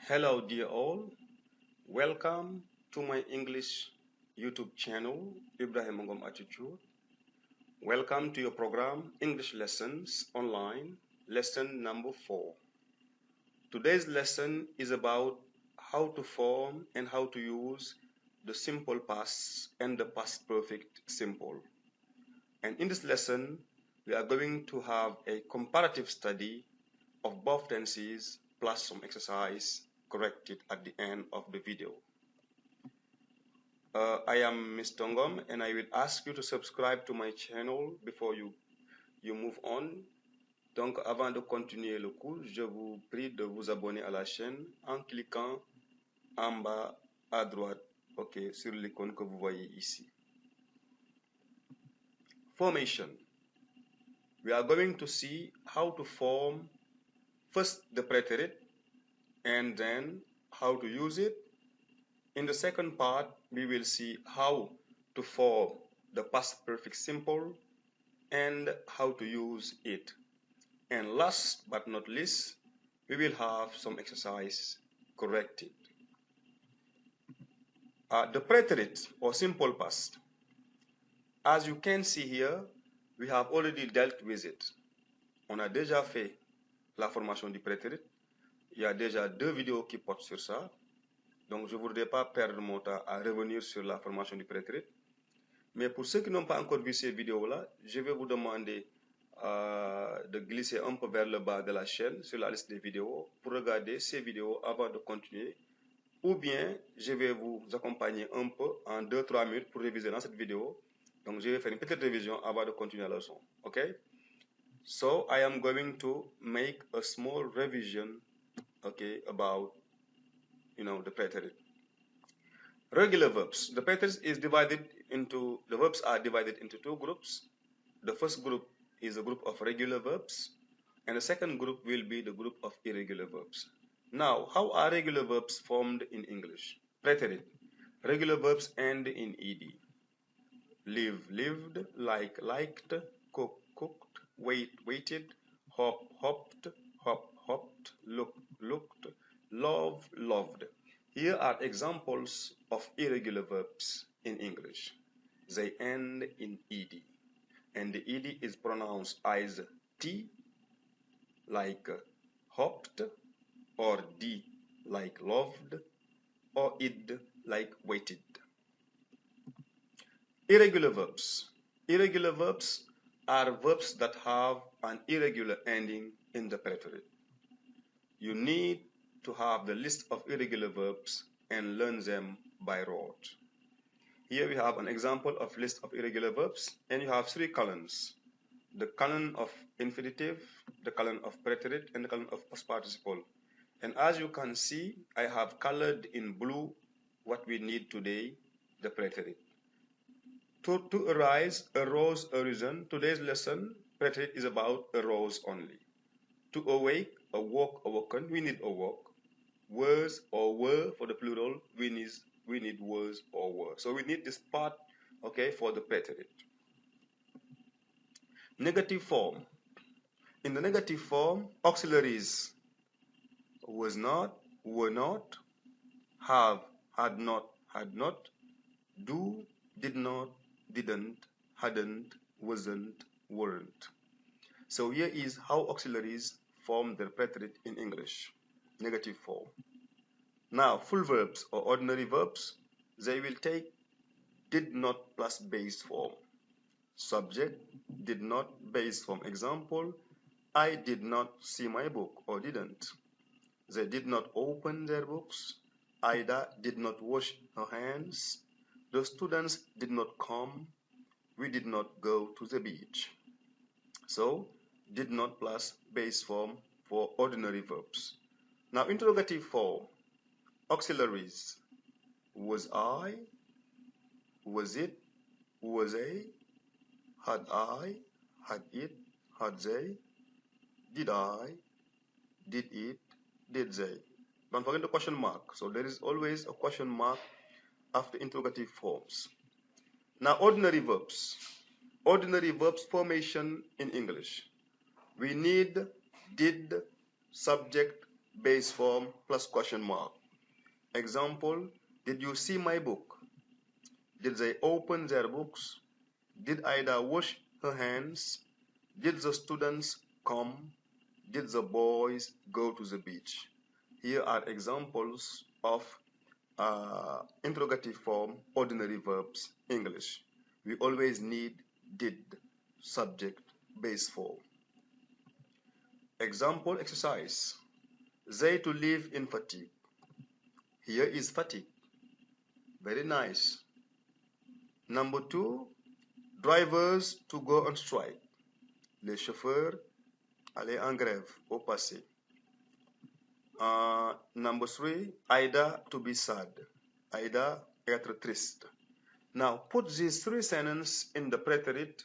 Hello, dear all. Welcome to my English YouTube channel, Ibrahim Ngom Attitude. Welcome to your program, English Lessons Online, lesson number 4. Today's lesson is about how to form and how to use the simple past and the past perfect simple. And in this lesson, we are going to have a comparative study of both tenses plus some exercise corrected at the end of the video. I am Mr. Ngom and I will ask you to subscribe to my channel before you move on. Donc avant de continuer le cours, je vous prie de vous abonner à la chaîne en cliquant en bas à droite, sur l'icône que vous voyez ici. Formation. We are going to see how to form first the preterite and then how to use it. In the second part, we will see how to form the past perfect simple and how to use it. And last but not least, we will have some exercise corrected. The preterite or simple past. As you can see here, we have already dealt with it. On a déjà fait la formation du prétérit. Il y a déjà 2 vidéos qui portent sur ça. Donc, je ne voudrais pas perdre mon temps à revenir sur la formation du prétérit. Mais pour ceux qui n'ont pas encore vu ces vidéos-là, je vais vous demander de glisser un peu vers le bas de la chaîne sur la liste des vidéos pour regarder ces vidéos avant de continuer. Ou bien, je vais vous accompagner un peu en 2-3 minutes pour réviser dans cette vidéo. Donc, je vais faire une petite révision avant de continuer la leçon. OK? So, I am going to make a small revision, about, the preterite. Regular verbs. The preterite is the verbs are divided into 2 groups. The first group is a group of regular verbs, and the second group will be the group of irregular verbs. Now, how are regular verbs formed in English? Preterite. Regular verbs end in ed. Live, lived, like, liked, cook, cooked, wait, waited, hop, hopped, hop, hopped, look, looked, love, loved. Here are examples of irregular verbs in English. They end in ed, and the ed is pronounced as t, like hopped, or d, like loved, or id, like waited. Irregular verbs. Irregular verbs are verbs that have an irregular ending in the preterite. You need to have the list of irregular verbs and learn them by rote. Here we have an example of list of irregular verbs, and you have 3 columns. The column of infinitive, the column of preterite, and the column of past participle. And as you can see, I have colored in blue what we need today, the preterite. To arise, arose, arisen. Today's lesson, preterite, is about arose only. To awake, awoke, awoken. We need awoke. Was or were for the plural. We need was or were. So we need this part, for the preterite. Negative form. In the negative form, auxiliaries was not, were not, have, had not, do, did not, didn't, hadn't, wasn't, weren't. So here is how auxiliaries form their preterite in English. Negative form. Now, full verbs or ordinary verbs, they will take did not plus base form. Subject, did not, base form. Example, I did not see my book or didn't. They did not open their books. Ida did not wash her hands. The students did not come. We did not go to the beach. So, did not plus base form for ordinary verbs. Now, interrogative form. Auxiliaries. Was I? Was it? Was they? Had I? Had it? Had they? Did I? Did it? Did they? Don't forget the question mark. So there is always a question mark after interrogative forms. Now, ordinary verbs. Ordinary verbs formation in English. We need did, subject, base form plus question mark. Example, did you see my book? Did they open their books? Did Ida wash her hands? Did the students come? Did the boys go to the beach? Here are examples of interrogative form ordinary verbs English. We always need did, subject, base form. Example exercise. They to live in fatigue. Here is fatigue. Very nice. Number 2, drivers to go on strike. Les chauffeurs aller en grève au passé. Number 3, Ida to be sad. Ida être triste. Now put these 3 sentences in the preterite,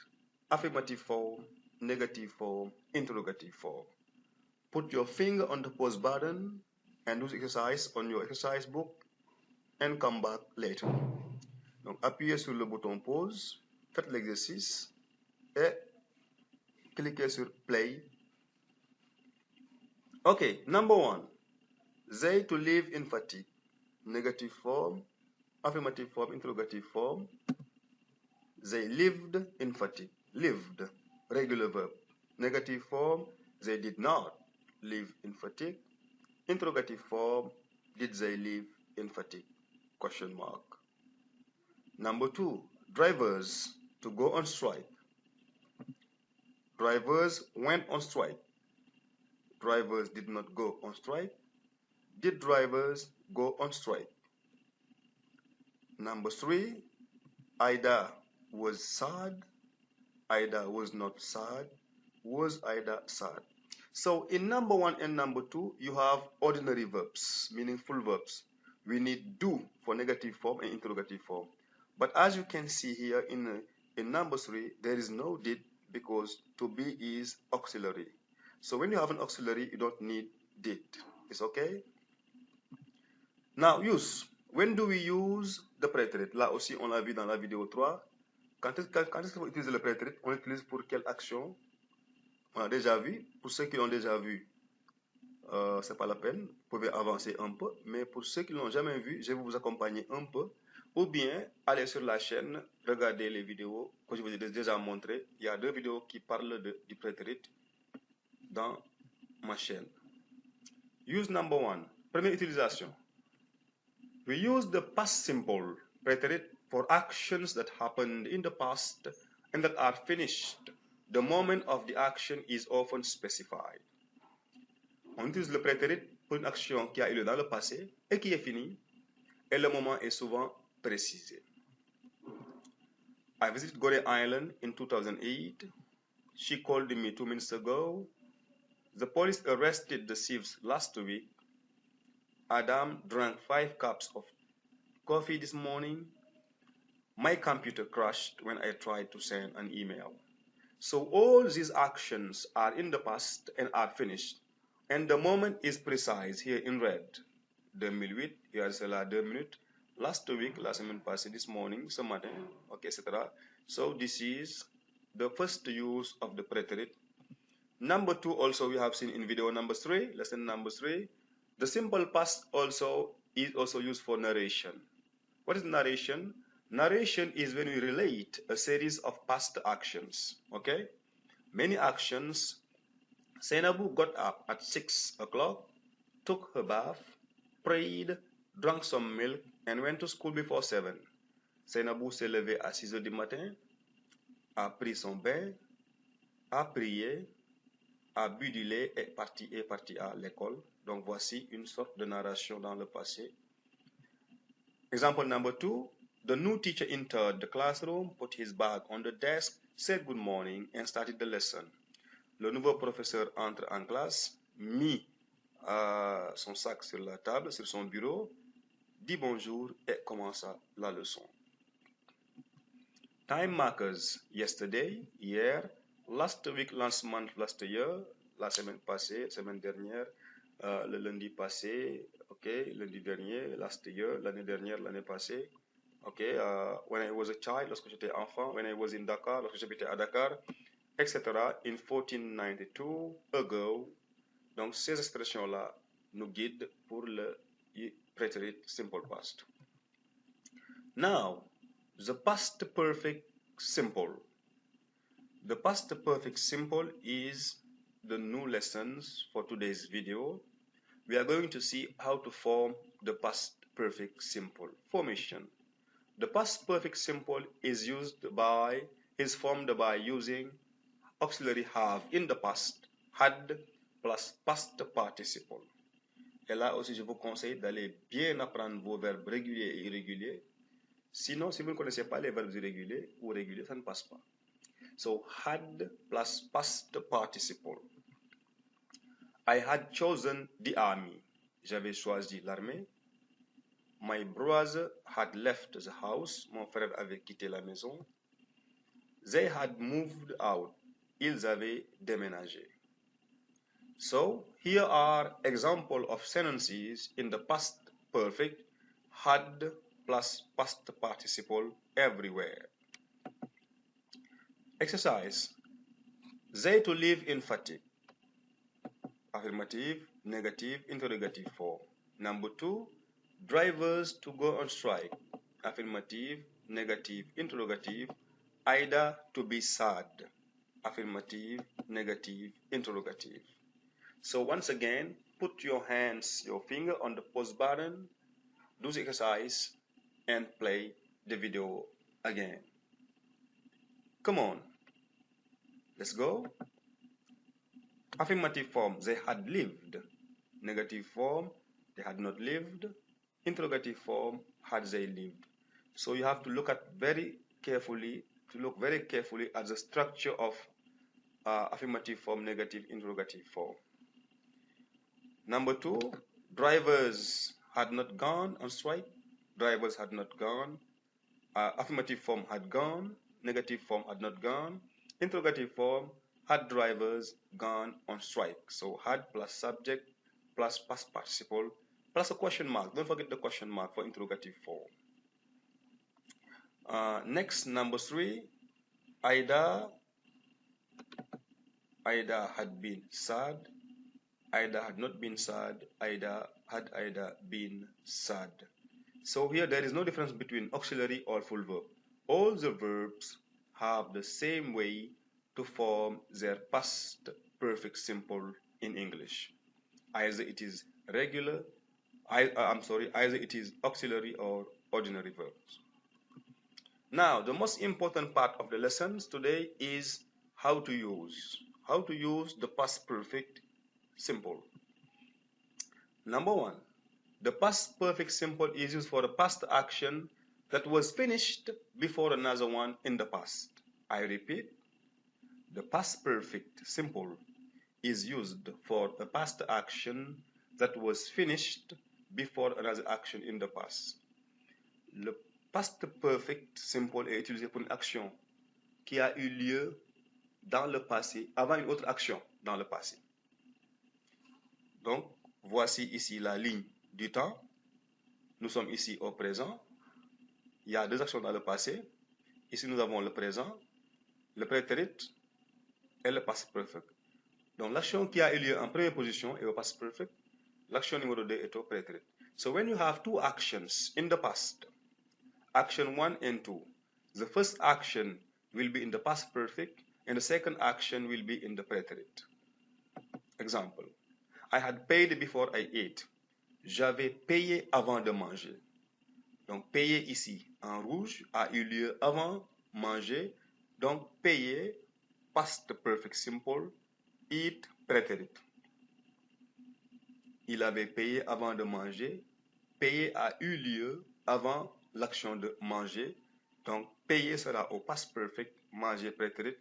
affirmative form, negative form, interrogative form. Put your finger on the pause button and do the exercise on your exercise book and come back later. Donc appuyez sur le bouton pause, faites l'exercice et cliquez sur play. Okay, number 1. They to live in fatigue. Negative form, affirmative form, interrogative form. They lived in fatigue. Lived, regular verb. Negative form, they did not live in fatigue. Interrogative form, did they live in fatigue? Question mark. Number 2, drivers to go on strike. Drivers went on strike. Drivers did not go on strike. Did drivers go on strike? Number 3, Ida was sad. Ida was not sad. Was Ida sad? So in number 1 and number 2, you have ordinary verbs, meaningful verbs. We need do for negative form and interrogative form. But as you can see here in number 3, there is no did because to be is auxiliary. So when you have an auxiliary, you don't need did. It's okay? Now use. When do we use the prétérit? Là aussi, on l'a vu dans la vidéo 3. Quand est-ce qu'on utilise le prétérit? On l'utilise pour quelle action? On a déjà vu. Pour ceux qui l'ont déjà vu, c'est pas la peine. Vous pouvez avancer un peu. Mais pour ceux qui l'ont jamais vu, je vais vous accompagner un peu. Ou bien, aller sur la chaîne, regarder les vidéos que je vous ai déjà montrées. Il y a 2 vidéos qui parlent du prétérit dans ma chaîne. Use number 1. Première utilisation. We use the past simple prétérit for actions that happened in the past and that are finished. The moment of the action is often specified. On utilise le prétérit pour une action qui a eu lieu dans le passé et qui est finie, et le moment est souvent précisé. I visited Gorée Island in 2008. She called me 2 minutes ago. The police arrested the thieves last week. Adam drank 5 cups of coffee this morning. My computer crashed when I tried to send an email. So all these actions are in the past and are finished. And the moment is precise here in red. 2008, here c'est là 2 minutes. Last week, la semaine passée, this morning, ce matin, okay, etc. So this is the first use of the prétérit. Number 2 also we have seen in video number 3, lesson number 3. The simple past also is also used for narration. What is narration? Narration is when we relate a series of past actions. Okay? Many actions. Zainabou got up at 6 o'clock, took her bath, prayed, drank some milk, and went to school before 7. Zainabou s'est levée à 6 heures du matin, a pris son bain, a prié, a bu du lait et est parti à l'école. Donc voici une sorte de narration dans le passé. Example number 2. The new teacher entered the classroom, put his bag on the desk, said good morning, and started the lesson. Le nouveau professeur entre en classe, mit son sac sur la table, sur son bureau, dit bonjour et commença la leçon. Time markers. Yesterday, hier, last week, last month, last year, la semaine passée, semaine dernière, le lundi passé, okay, lundi dernier, last year, l'année dernière, l'année passée, okay, when I was a child, lorsque j'étais enfant, when I was in Dakar, lorsque j'habitais à Dakar, etc. In 1492, ago. Donc ces expressions-là nous guide pour le preterite simple past. Now, the past perfect simple. The past perfect simple is the new lessons for today's video. We are going to see how to form the past perfect simple formation. The past perfect simple is formed by using auxiliary have in the past, had plus past participle. Et là aussi, je vous conseille d'aller bien apprendre vos verbes réguliers et irréguliers. Sinon, si vous ne connaissez pas les verbes irréguliers ou réguliers, ça ne passe pas. So, had plus past participle. I had chosen the army. J'avais choisi l'armée. My brother had left the house. Mon frère avait quitté la maison. They had moved out. Ils avaient déménagé. So, here are examples of sentences in the past perfect, had plus past participle everywhere. Exercise. They to live in fatigue. Affirmative, negative, interrogative form. Number 2, drivers to go on strike. Affirmative, negative, interrogative, either to be sad. Affirmative, negative, interrogative. So once again, put your finger on the pause button, do the exercise, and play the video again. Come on, let's go. Affirmative form, they had lived. Negative form, they had not lived. Interrogative form, had they lived. So you have to look very carefully at the structure of affirmative form, negative, interrogative form. Number 2, drivers had not gone on strike. Drivers had not gone. Affirmative form had gone. Negative form had not gone. Interrogative form, had drivers gone on strike. So had plus subject plus past participle plus a question mark. Don't forget the question mark for interrogative form. Next, number 3, Ida had been sad. Ida had not been sad. Ida been sad. So here there is no difference between auxiliary or full verb. All the verbs have the same way to form their past perfect simple in English. Either it is regular, either it is auxiliary or ordinary verbs. Now, the most important part of the lessons today is how to use the past perfect simple. Number 1, the past perfect simple is used for a past action that was finished before another one in the past. I repeat, the past perfect simple is used for a past action that was finished before another action in the past. Le past perfect simple est utilisé pour une action qui a eu lieu dans le passé, avant une autre action dans le passé. Donc, voici ici la ligne du temps. Nous sommes ici au présent. Il y a 2 actions dans le passé. Ici, nous avons le présent, le prétérit et le past perfect. Donc, l'action qui a eu lieu en première position est au past perfect. L'action numéro 2 est au prétérit. So, when you have 2 actions in the past, action 1 and 2, the first action will be in the past perfect and the second action will be in the prétérit. Example. I had paid before I ate. J'avais payé avant de manger. Donc, payer ici en rouge a eu lieu avant manger. Donc, payer, past perfect simple, eat, prétérit. Il avait payé avant de manger. Payer a eu lieu avant l'action de manger. Donc, payer sera au past perfect, manger, prétérit.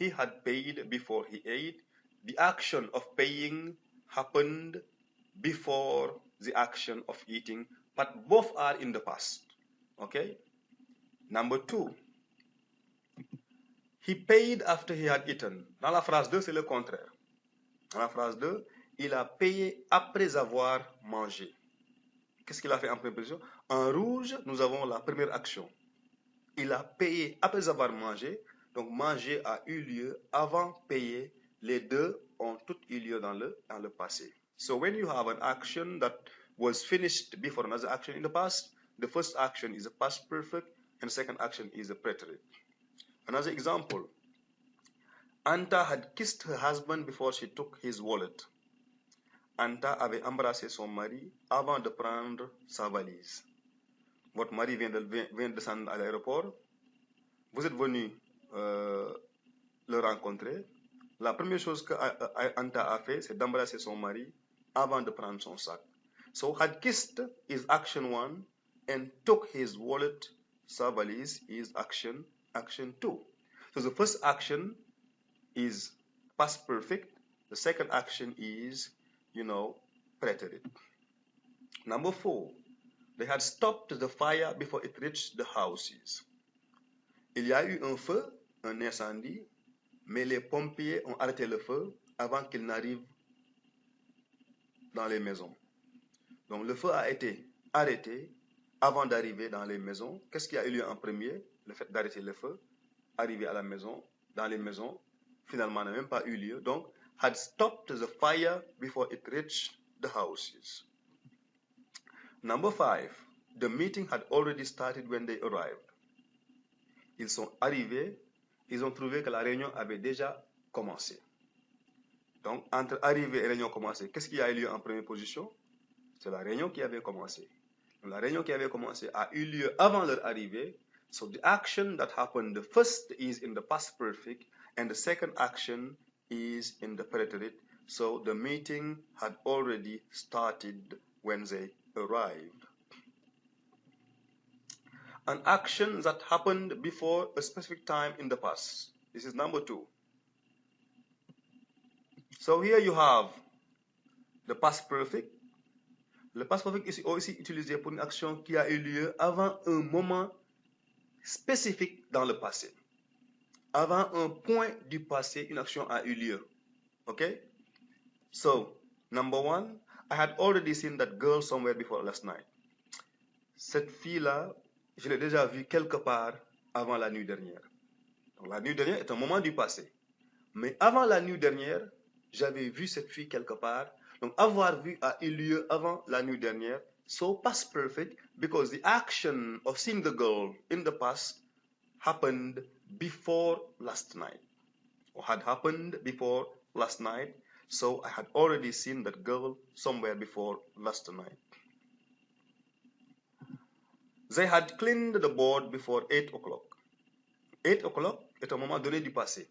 He had paid before he ate. The action of paying happened before the action of eating, but both are in the past. Okay? Number 2. He paid after he had eaten. Dans la phrase 2, c'est le contraire. Dans la phrase 2, il a payé après avoir mangé. Qu'est-ce qu'il a fait en première position? En rouge, nous avons la première action. Il a payé après avoir mangé. Donc, manger a eu lieu avant payer. Les deux ont toutes eu lieu dans le passé. So when you have an action that was finished before another action in the past, the first action is a past perfect and the second action is a preterite. Another example, Anta had kissed her husband before she took his wallet. Anta avait embrassé son mari avant de prendre sa valise. Votre mari vient de descendre à l'aéroport. Vous êtes venu le rencontrer. La première chose que Anta a fait, c'est d'embrasser son mari avant de prendre son sac. So had kissed is action 1 and took his wallet, sa valise, is action 2. So the first action is past perfect. The second action is, preterite. Number 4, they had stopped the fire before it reached the houses. Il y a eu un feu, un incendie, mais les pompiers ont arrêté le feu avant qu'il n'arrive dans les maisons. Donc le feu a été arrêté avant d'arriver dans les maisons. Qu'est-ce qui a eu lieu en premier? Le fait d'arrêter le feu, arriver à la maison, dans les maisons, finalement n'a même pas eu lieu. Donc, had stopped the fire before it reached the houses. Number 5, the meeting had already started when they arrived. Ils sont arrivés, ils ont trouvé que la réunion avait déjà commencé. Donc, entre arrivée et réunion commencée, qu'est-ce qui a eu lieu en première position? C'est la réunion qui avait commencé. Donc, la réunion qui avait commencé a eu lieu avant leur arrivée. So the action that happened, the first is in the past perfect, and the second action is in the preterite. So the meeting had already started when they arrived. An action that happened before a specific time in the past. This is number 2. So here you have the past perfect. Le past perfect est aussi utilisé pour une action qui a eu lieu avant un moment spécifique dans le passé. Avant un point du passé, une action a eu lieu. Okay? So, number 1, I had already seen that girl somewhere before last night. Cette fille-là, je l'ai déjà vue quelque part avant la nuit dernière. Donc, la nuit dernière est un moment du passé. Mais avant la nuit dernière, j'avais vu cette fille quelque part. Donc, avoir vu a eu lieu avant la nuit dernière. So, past perfect, because the action of seeing the girl in the past happened before last night, or had happened before last night. So, I had already seen that girl somewhere before last night. They had cleaned the board before 8 o'clock. 8 o'clock est un moment donné du passé.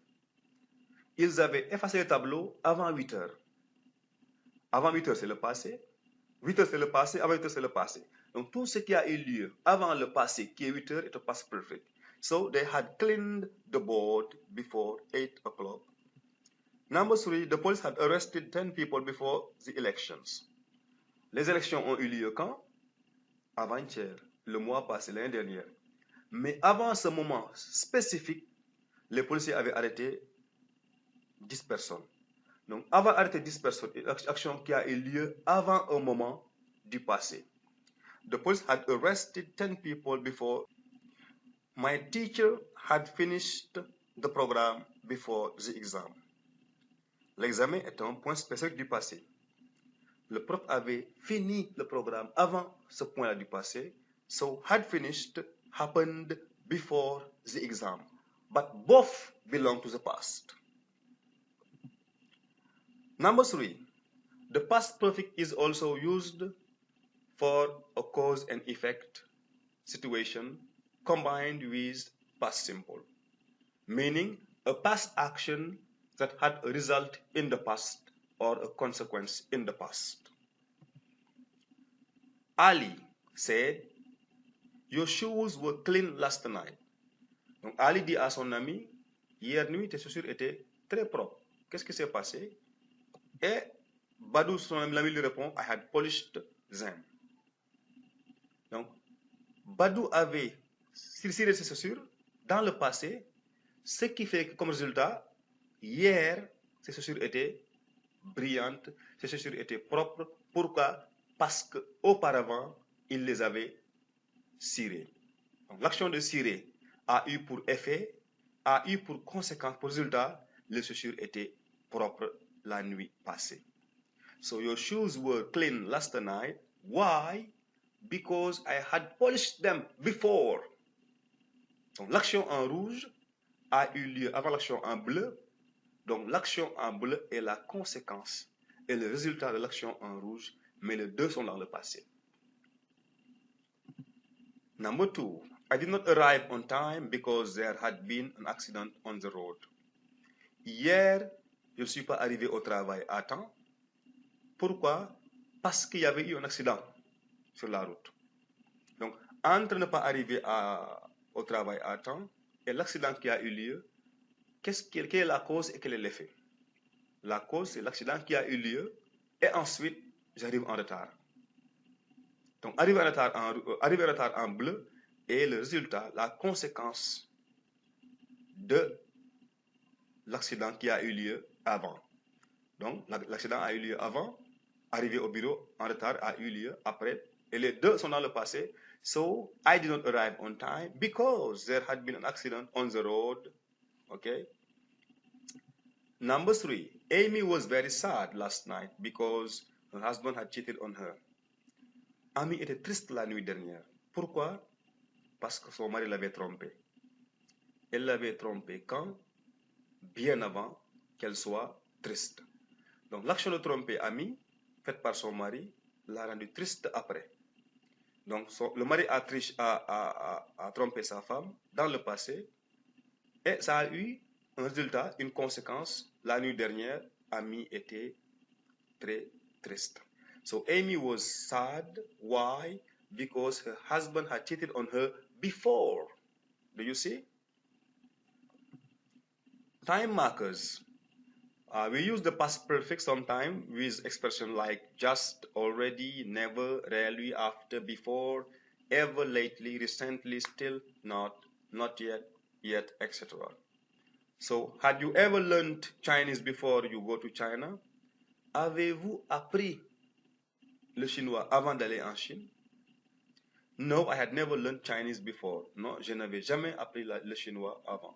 Ils avaient effacé le tableau avant 8 heures. Avant 8 heures, c'est le passé. 8 heures, c'est le passé. Avant 8 heures, c'est le passé. Donc, tout ce qui a eu lieu avant le passé, qui est 8 heures, est un past perfect. So, they had cleaned the board before 8 o'clock. Number 3, the police had arrested 10 people before the elections. Les élections ont eu lieu quand? Avant-hier, le mois passé, l'année dernière. Mais avant ce moment spécifique, les policiers avaient arrêté 10 personnes. Donc, avant d'arrêter 10 personnes, une action qui a eu lieu avant un moment du passé. The police had arrested 10 people before. My teacher had finished the program before the exam. L'examen est un point spécifique du passé. Le prof avait fini le programme avant ce point-là du passé. So, had finished happened before the exam. But both belong to the past. Number 3, the past perfect is also used for a cause and effect situation combined with past simple, meaning a past action that had a result in the past or a consequence in the past. Ali said, your shoes were clean last night. Donc Ali dit à son ami, hier nuit tes chaussures étaient très propres. Qu'est-ce qui s'est passé? Et Badou, son ami, lui répond, I had polished them. Donc, Badou avait ciré ses chaussures dans le passé, ce qui fait que comme résultat, hier, ses chaussures étaient brillantes, ses chaussures étaient propres. Pourquoi? Parce qu'auparavant, il les avait cirées. Donc, l'action de cirer a eu pour effet, a eu pour conséquence, pour résultat, les chaussures étaient propres la nuit passée. So your shoes were clean last night. Why? Because I had polished them before. Donc l'action en rouge a eu lieu avant l'action en bleu. Donc l'action en bleu est la conséquence et le résultat de l'action en rouge, mais les deux sont dans le passé. Number 2, I did not arrive on time because there had been an accident on the road. Hier, je ne suis pas arrivé au travail à temps. Pourquoi? Parce qu'il y avait eu un accident sur la route. Donc, entre ne pas arriver au travail à temps et l'accident qui a eu lieu, quelle est la cause et quel est l'effet? La cause, c'est l'accident qui a eu lieu et ensuite, j'arrive en retard. Donc, arriver en retard en bleu est le résultat, la conséquence de l'accident qui a eu lieu avant. Donc, l'accident a eu lieu avant, arriver au bureau en retard a eu lieu après, et les deux sont dans le passé. So, I did not arrive on time because there had been an accident on the road. Okay? Number 3, Amy was very sad last night because her husband had cheated on her. Amy était triste la nuit dernière. Pourquoi? Parce que son mari l'avait trompée. Elle l'avait trompée quand? Bien avant qu'elle soit triste. Donc l'action de tromper Amy, faite par son mari, l'a rendue triste après. Donc le mari a trompé sa femme dans le passé et ça a eu un résultat, une conséquence. La nuit dernière, Amy était très triste. So Amy was sad. Why? Because her husband had cheated on her before. Do you see? Time markers. We use the past perfect sometimes with expression like just, already, never, rarely, after, before, ever, lately, recently, still, not yet, etc. So, had you ever learned Chinese before you go to China? Avez-vous appris le chinois avant d'aller en Chine? No, I had never learned Chinese before. Non, je n'avais jamais appris le chinois avant.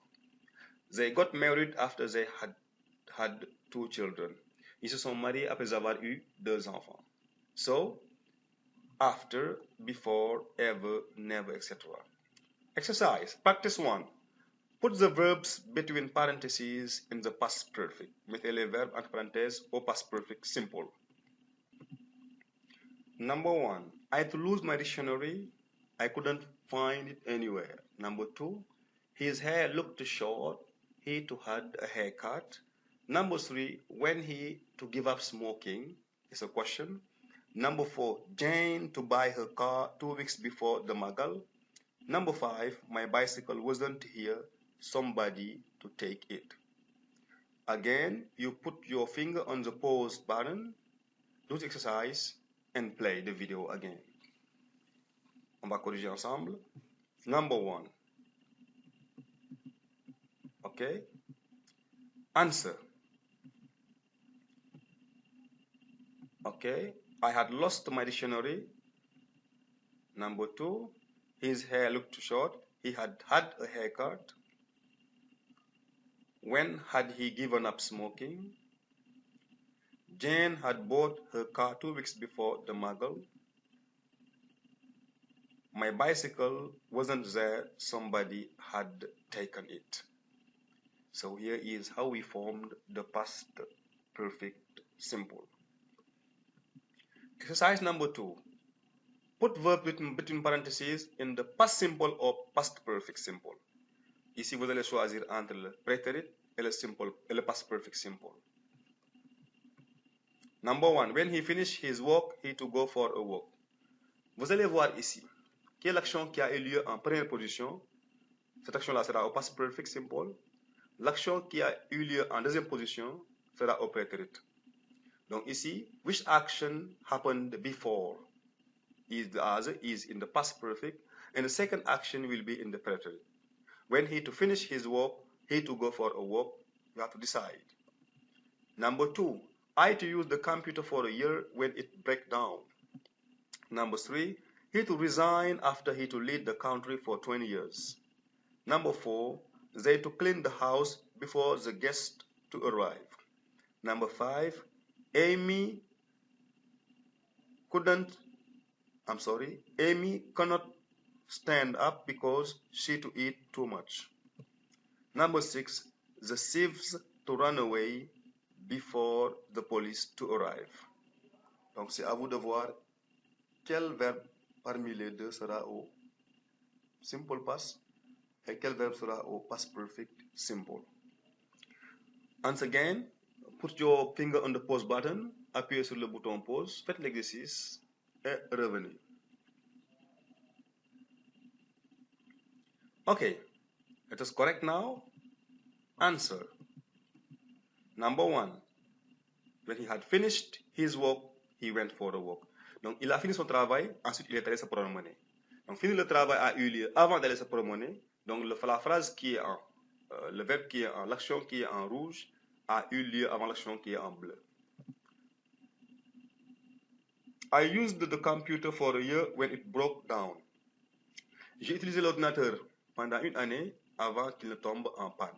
They got married after they had 2 children. Ils se sont mariés après avoir eu 2 enfants. So, after, before, ever, never, etc. Exercise. Practice 1. Put the verbs between parentheses in the past perfect. Mettez les verbes entre parenthèses au past perfect simple. Number 1. I had to lose my dictionary. I couldn't find it anywhere. Number 2. His hair looked short. He too had a haircut. Number 3. When he to give up smoking is a question. Number 4. Jane to buy her car 2 weeks before the Magal. Number 5. My bicycle wasn't here. Somebody to take it. Again, you put your finger on the pause button, do the exercise, and play the video again. On va corriger ensemble. Number 1. Okay. Answer. Okay. I had lost my dictionary. Number 2. His hair looked short. He had had a haircut. When had he given up smoking? Jane had bought her car 2 weeks before the Muggle. My bicycle wasn't there. Somebody had taken it. So here is how we formed the past perfect simple. Exercise number 2. Put verb between parentheses in the past simple or past perfect simple. Ici, vous allez choisir entre le prétérit et le past perfect simple. Number 1. When he finished his work, he to go for a walk. Vous allez voir ici quelle action qui a eu lieu en première position. Cette action-là sera au past perfect simple. L'action qui a eu lieu en deuxième position sera au prétérit. Donc ici, which action happened before? The answer is in the past perfect, and the second action will be in the preterite. When he to finish his work, he to go for a walk, you have to decide. Number 2, I to use the computer for a year when it break down. Number 3, he to resign after he to lead the country for 20 years. Number 4, they to clean the house before the guest to arrive. Number 5, Amy Amy cannot stand up because she to eat too much. Number 6, the thieves to run away before the police to arrive. Donc c'est à vous de voir quel verbe parmi les deux sera au simple past et quel verbe sera au past perfect simple. Once again, put your finger on the pause button, appuyez sur le bouton pause, faites l'exercice et revenez. Okay, it is correct now. Answer. Number 1. When he had finished his work, he went for a walk. Donc, il a fini son travail, ensuite il est allé se promener. Donc, finir le travail a eu lieu avant d'aller se promener. Donc, la phrase qui est en, le verbe qui est en, l'action qui est en rouge a eu lieu avant l'action qui est en bleu. I used the computer for a year when it broke down. J'ai utilisé l'ordinateur pendant une année avant qu'il ne tombe en panne.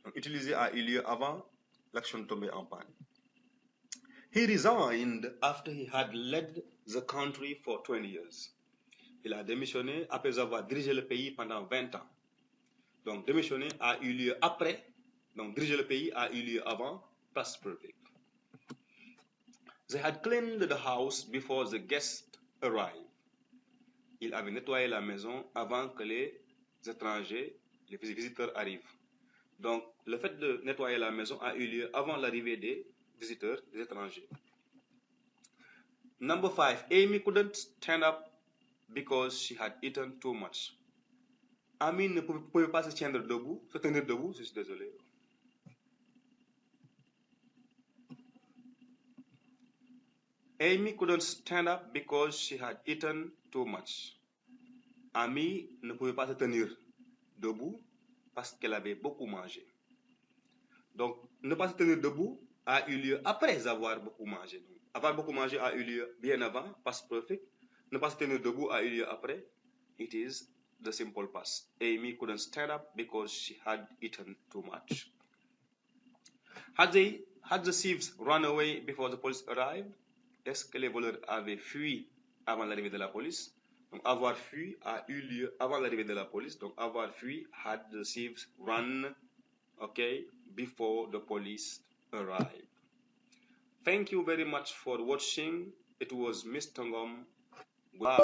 Donc, utiliser a eu lieu avant l'action de tomber en panne. He resigned after he had led the country for 20 years. Il a démissionné après avoir dirigé le pays pendant 20 ans. Donc, démissionner a eu lieu après. Donc, diriger le pays a eu lieu avant. Past perfect. They had cleaned the house before the guests arrived. Il avait nettoyé la maison avant que les étrangers, les visiteurs arrivent. Donc, le fait de nettoyer la maison a eu lieu avant l'arrivée des visiteurs, des étrangers. Number 5. Amy couldn't stand up because she had eaten too much. Amy ne pouvait pas se tenir debout, je suis désolé. Amy couldn't stand up because she had eaten too much. Amy ne pouvait pas se tenir debout parce qu'elle avait beaucoup mangé. Donc, ne pas se tenir debout a eu lieu après avoir beaucoup mangé. Donc, avoir beaucoup mangé a eu lieu bien avant, past perfect. Ne pas se tenir debout a eu lieu après. It is the simple past. Amy couldn't stand up because she had eaten too much. Had the thieves run away before the police arrived? Est-ce que les voleurs avaient fui avant l'arrivée de la police? Donc, avoir fui a eu lieu avant l'arrivée de la police. Donc, avoir fui, had the thieves run, okay, before the police arrived. Thank you very much for watching. It was Mr. Ngom. Wow.